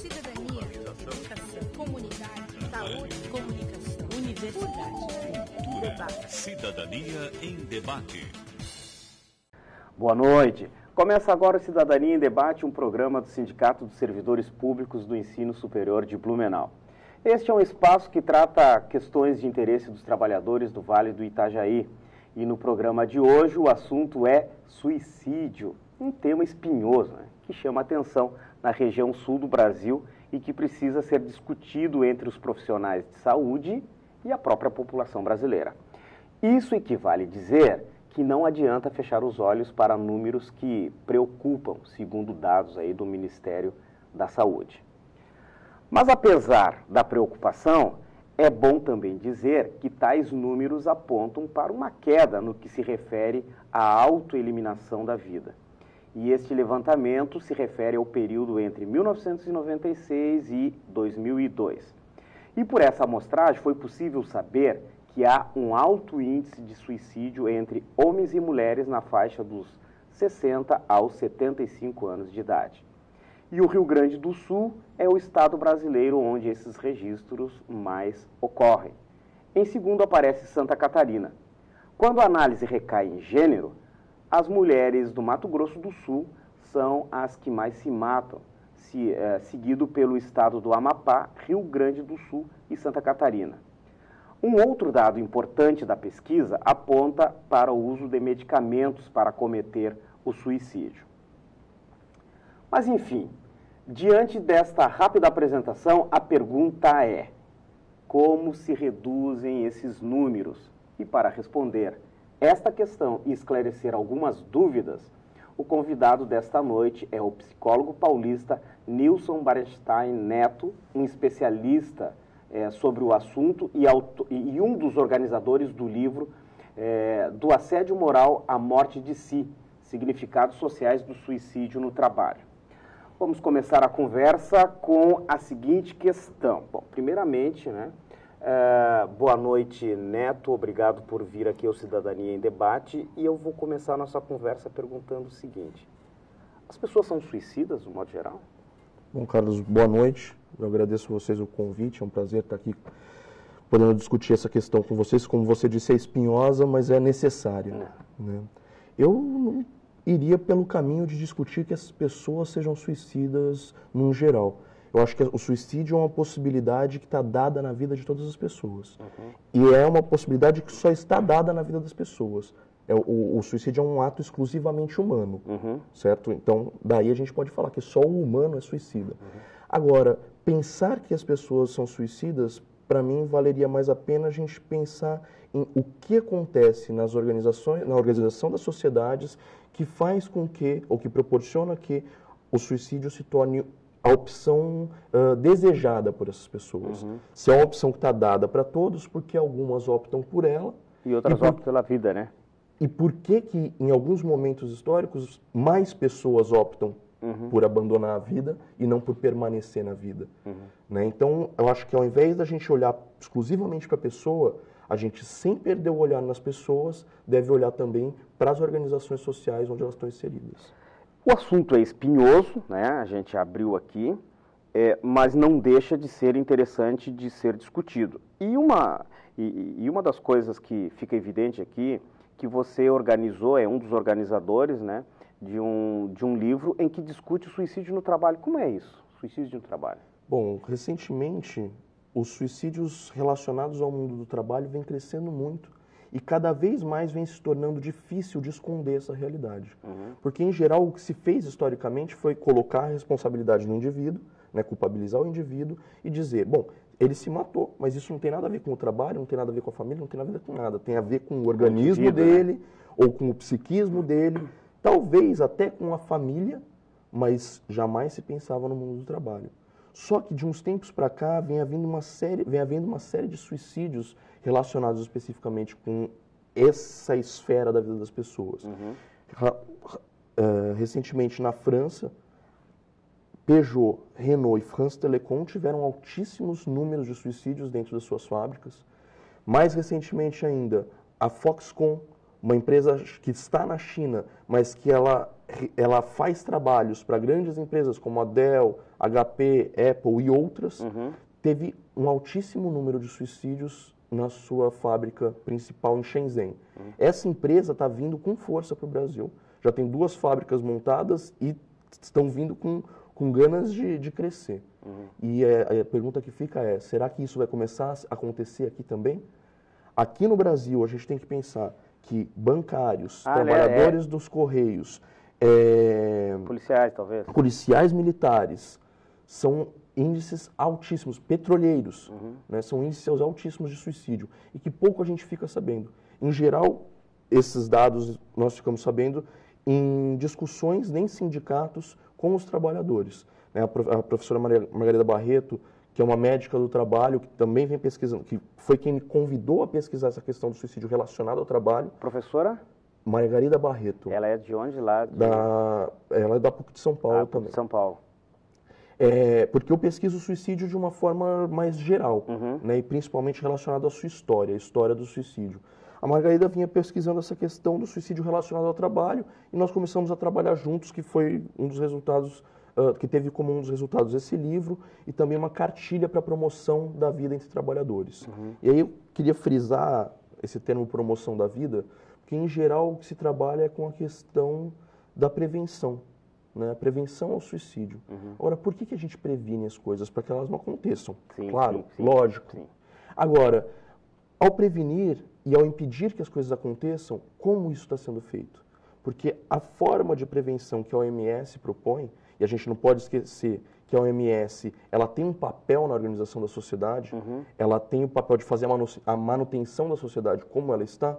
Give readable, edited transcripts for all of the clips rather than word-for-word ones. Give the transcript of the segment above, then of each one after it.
cidadania, educação, comunidade, saúde, comunicação, universidade, cultura, debate. Cidadania em Debate. Boa noite. Começa agora o Cidadania em Debate, um programa do Sindicato dos Servidores Públicos do Ensino Superior de Blumenau. Este é um espaço que trata questões de interesse dos trabalhadores do Vale do Itajaí. E no programa de hoje o assunto é suicídio, um tema espinhoso, que chama atenção na região sul do Brasil e que precisa ser discutido entre os profissionais de saúde e a própria população brasileira. Isso equivale a dizer que não adianta fechar os olhos para números que preocupam, segundo dados aí do Ministério da Saúde. Mas apesar da preocupação, é bom também dizer que tais números apontam para uma queda no que se refere à autoeliminação da vida. E este levantamento se refere ao período entre 1996 e 2002. E por essa amostragem foi possível saber que há um alto índice de suicídio entre homens e mulheres na faixa dos 60 aos 75 anos de idade. E o Rio Grande do Sul é o estado brasileiro onde esses registros mais ocorrem. Em segundo aparece Santa Catarina. Quando a análise recai em gênero, as mulheres do Mato Grosso do Sul são as que mais se matam, seguido pelo estado do Amapá, Rio Grande do Sul e Santa Catarina. Um outro dado importante da pesquisa aponta para o uso de medicamentos para cometer o suicídio. Mas, enfim, diante desta rápida apresentação, a pergunta é: como se reduzem esses números? E para responder esta questão e esclarecer algumas dúvidas, o convidado desta noite é o psicólogo paulista Nilson Barenstein Neto, um especialista sobre o assunto e um dos organizadores do livro Do Assédio Moral à Morte de Si, Significados Sociais do Suicídio no Trabalho. Vamos começar a conversa com a seguinte questão. Bom, primeiramente, boa noite, Neto, obrigado por vir aqui ao Cidadania em Debate, e eu vou começar a nossa conversa perguntando o seguinte: as pessoas são suicidas, no modo geral? Bom, Carlos, boa noite. Eu agradeço a vocês o convite, é um prazer estar aqui podendo discutir essa questão com vocês. Como você disse, é espinhosa, mas é necessária. Né? Eu não iria pelo caminho de discutir que as pessoas sejam suicidas num geral. Eu acho que o suicídio é uma possibilidade que está dada na vida de todas as pessoas. E é uma possibilidade que só está dada na vida das pessoas. O suicídio é um ato exclusivamente humano, certo? Então, daí a gente pode falar que só o humano é suicida. Agora, pensar que as pessoas são suicidas, para mim, valeria mais a pena a gente pensar em o que acontece nas organizações, na organização das sociedades, que faz com que, ou que proporciona que o suicídio se torne a opção desejada por essas pessoas. Se é uma opção que está dada para todos, porque algumas optam por ela. E outras optam pela vida, né? E por que que, em alguns momentos históricos, mais pessoas optam por abandonar a vida e não por permanecer na vida? Né? Então, eu acho que ao invés da gente olhar exclusivamente para a pessoa, a gente, sem perder o olhar nas pessoas, deve olhar também para as organizações sociais onde elas estão inseridas. O assunto é espinhoso, a gente abriu aqui, mas não deixa de ser interessante de ser discutido. E uma das coisas que fica evidente aqui, que você organizou, é um dos organizadores, de um livro em que discute o suicídio no trabalho. Como é isso, suicídio no trabalho? Bom, recentemente, os suicídios relacionados ao mundo do trabalho vêm crescendo muito. E cada vez mais vem se tornando difícil de esconder essa realidade. Porque, em geral, o que se fez historicamente foi colocar a responsabilidade no indivíduo, culpabilizar o indivíduo e dizer, bom, ele se matou, mas isso não tem nada a ver com o trabalho, não tem nada a ver com a família, não tem nada a ver com nada. Tem a ver com o organismo dele, ou com o psiquismo dele, talvez até com a família, mas jamais se pensava no mundo do trabalho. Só que de uns tempos para cá vem havendo uma série de suicídios relacionados especificamente com essa esfera da vida das pessoas. Recentemente na França, Peugeot, Renault e France Telecom tiveram altíssimos números de suicídios dentro das suas fábricas. Mais recentemente ainda, a Foxconn, uma empresa que está na China, mas que ela ela faz trabalhos para grandes empresas como a Dell, HP, Apple e outras, teve um altíssimo número de suicídios na sua fábrica principal em Shenzhen. Essa empresa está vindo com força para o Brasil. Já tem 2 fábricas montadas e estão vindo com ganas de crescer. E a pergunta que fica é, será que isso vai começar a acontecer aqui também? Aqui no Brasil, a gente tem que pensar que bancários, trabalhadores dos Correios, policiais, talvez. Policiais militares, são índices altíssimos, petroleiros, né, são índices altíssimos de suicídio, e que pouco a gente fica sabendo. Em geral, esses dados nós ficamos sabendo em discussões nem sindicatos com os trabalhadores. Né, a professora Margarida Barreto, que é uma médica do trabalho, que também vem pesquisando, que foi quem me convidou a pesquisar essa questão do suicídio relacionado ao trabalho. Professora? Margarida Barreto. Ela é de onde lá? Ela é da PUC de São Paulo também. De São Paulo. Porque eu pesquiso o suicídio de uma forma mais geral, né, e principalmente relacionado à sua história, a história do suicídio. A Margarida vinha pesquisando essa questão do suicídio relacionado ao trabalho e nós começamos a trabalhar juntos, que foi um dos resultados, que teve como um dos resultados esse livro e também uma cartilha para promoção da vida entre trabalhadores. E aí eu queria frisar esse termo promoção da vida, porque em geral o que se trabalha é com a questão da prevenção. Né, a prevenção ao suicídio. Agora, por que a gente previne as coisas? Para que elas não aconteçam. Sim, claro, sim, lógico. Sim. Agora, ao prevenir e ao impedir que as coisas aconteçam, como isso está sendo feito? Porque a forma de prevenção que a OMS propõe, e a gente não pode esquecer que a OMS ela tem um papel na organização da sociedade, ela tem o papel de fazer a manutenção da sociedade como ela está.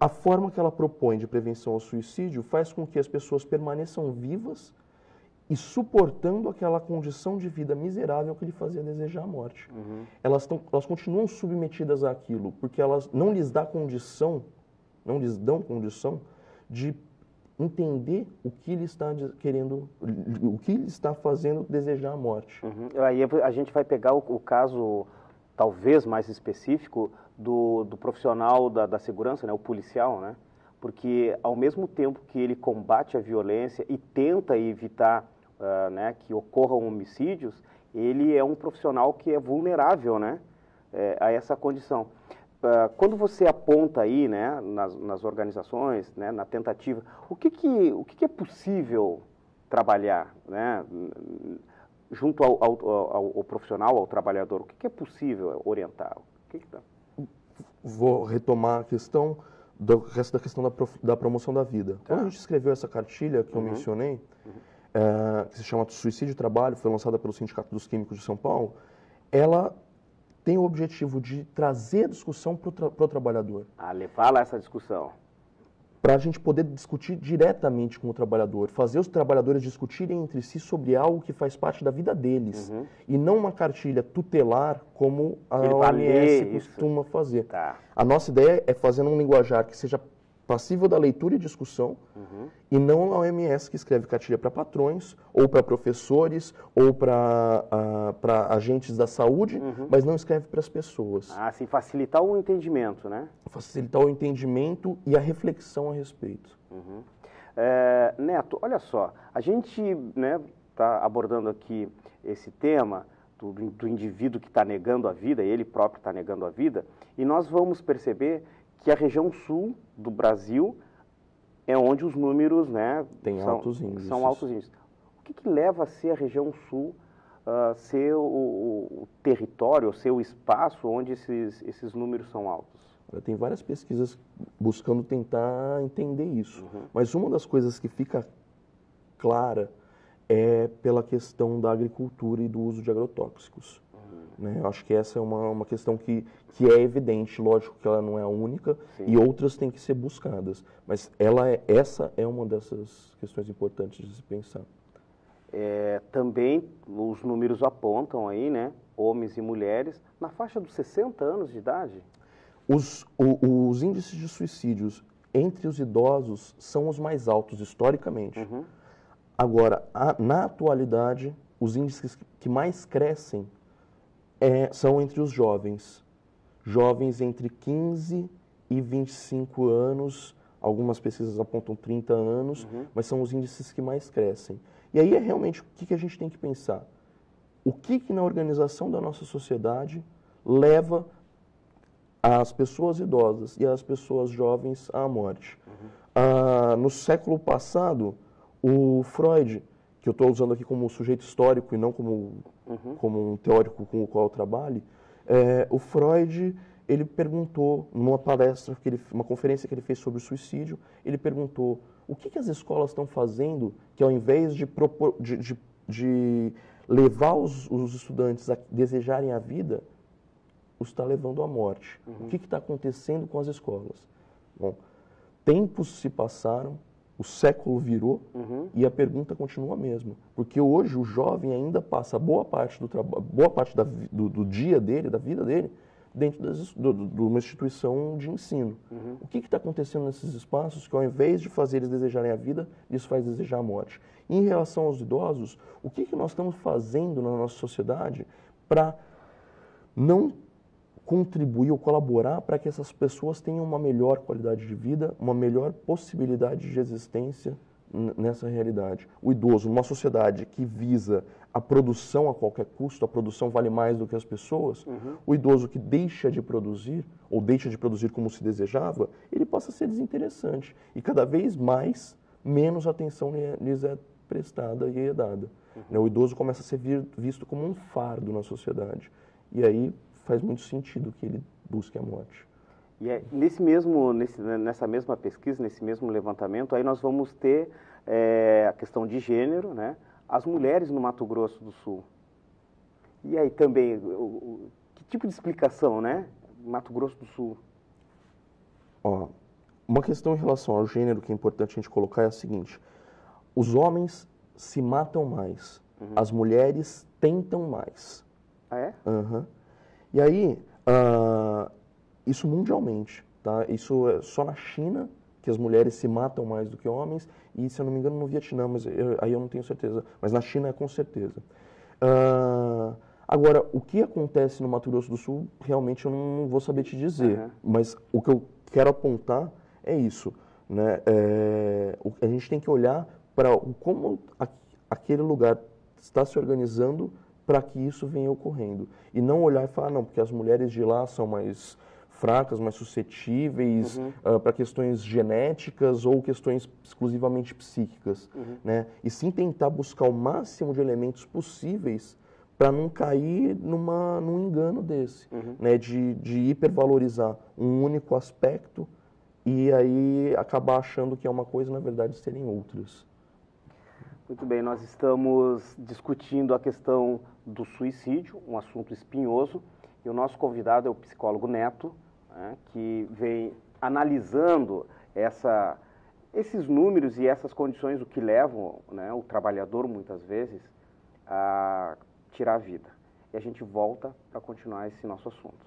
A forma que ela propõe de prevenção ao suicídio faz com que as pessoas permaneçam vivas e suportando aquela condição de vida miserável que lhe fazia desejar a morte. Elas continuam submetidas àquilo, porque elas não lhes dão condição de entender o que ele está querendo, o que ele está fazendo desejar a morte. Aí a gente vai pegar o caso talvez mais específico do profissional da segurança, né, o policial, né? Porque ao mesmo tempo que ele combate a violência e tenta evitar né, que ocorram homicídios, ele é um profissional que é vulnerável, né, a essa condição. Quando você aponta aí, né, nas organizações, né, na tentativa, o que é possível trabalhar, né, junto ao profissional, ao trabalhador? O que é possível orientar? Vou retomar a questão da questão da promoção da vida. Quando a gente escreveu essa cartilha que eu mencionei, que se chama Suicídio e Trabalho, foi lançada pelo Sindicato dos Químicos de São Paulo, ela tem o objetivo de trazer a discussão para o trabalhador. Levar lá essa discussão. Para a gente poder discutir diretamente com o trabalhador, fazer os trabalhadores discutirem entre si sobre algo que faz parte da vida deles, e não uma cartilha tutelar como a OMS costuma fazer. A nossa ideia é fazer um linguajar que seja passível da leitura e discussão, e não a OMS que escreve cartilha para patrões, ou para professores, ou para agentes da saúde, mas não escreve para as pessoas. Sim, facilitar o entendimento, né? Facilitar o entendimento e a reflexão a respeito. Neto, olha só, a gente está abordando aqui esse tema do indivíduo que está negando a vida, ele próprio está negando a vida, e nós vamos perceber que a região sul do Brasil é onde os números, né, são altos índices. O que leva a ser a região sul ser o território, ser o espaço onde esses números são altos? Tem várias pesquisas buscando tentar entender isso, mas uma das coisas que fica clara é pela questão da agricultura e do uso de agrotóxicos. Né? Eu acho que essa é uma questão que é evidente, lógico que ela não é a única, e outras têm que ser buscadas, mas essa é uma dessas questões importantes de se pensar. Também os números apontam aí, né, homens e mulheres, na faixa dos 60 anos de idade. Os índices de suicídios entre os idosos são os mais altos historicamente. Agora, na atualidade, os índices que mais crescem são entre os jovens. Jovens entre 15 e 25 anos algumas pesquisas apontam 30 anos, mas são os índices que mais crescem. E aí é realmente o que a gente tem que pensar. O que na organização da nossa sociedade leva as pessoas idosas e as pessoas jovens à morte? No século passado, o Freud, que eu estou usando aqui como sujeito histórico e não como um teórico com o qual eu trabalho, o Freud, ele perguntou, numa palestra, uma conferência que ele fez sobre o suicídio, ele perguntou o que as escolas estão fazendo que, ao invés de levar os estudantes a desejarem a vida, os está levando à morte. O que está acontecendo com as escolas? Bom, tempos se passaram, o século virou e a pergunta continua a mesma. Porque hoje o jovem ainda passa boa parte do dia dele, da vida dele, dentro de uma instituição de ensino. O que está acontecendo nesses espaços que, ao invés de fazer eles desejarem a vida, lhes faz desejar a morte? E em relação aos idosos, o que nós estamos fazendo na nossa sociedade para não contribuir ou colaborar para que essas pessoas tenham uma melhor qualidade de vida, uma melhor possibilidade de existência nessa realidade? O idoso, numa sociedade que visa a produção a qualquer custo, a produção vale mais do que as pessoas, o idoso que deixa de produzir, ou deixa de produzir como se desejava, ele passa a ser desinteressante. E cada vez menos atenção lhes é prestada e é dada. O idoso começa a ser visto como um fardo na sociedade. E aí faz muito sentido que ele busque a morte. E nessa mesma pesquisa, nesse mesmo levantamento, aí nós vamos ter a questão de gênero, né? As mulheres no Mato Grosso do Sul. E aí também, que tipo de explicação, né? Mato Grosso do Sul. Uma questão em relação ao gênero que é importante a gente colocar é a seguinte: os homens se matam mais, as mulheres tentam mais. Ah, é? E aí, isso mundialmente, tá? Isso é só na China que as mulheres se matam mais do que homens, e, se eu não me engano, no Vietnã, mas aí eu não tenho certeza. Mas na China é com certeza. Agora, o que acontece no Mato Grosso do Sul, realmente eu não vou saber te dizer. Mas o que eu quero apontar é isso, né? A gente tem que olhar para como aquele lugar está se organizando para que isso venha ocorrendo. E não olhar e falar, não, porque as mulheres de lá são mais fracas, mais suscetíveis para questões genéticas ou questões exclusivamente psíquicas, né? E sim tentar buscar o máximo de elementos possíveis para não cair num engano desse, né? De hipervalorizar um único aspecto e aí acabar achando que é uma coisa, na verdade, serem outras. Muito bem, nós estamos discutindo a questão do suicídio, um assunto espinhoso, e o nosso convidado é o psicólogo Neto, né, que vem analisando esses números e essas condições, o que levam, né, o trabalhador, muitas vezes, a tirar a vida. E a gente volta para continuar esse nosso assunto.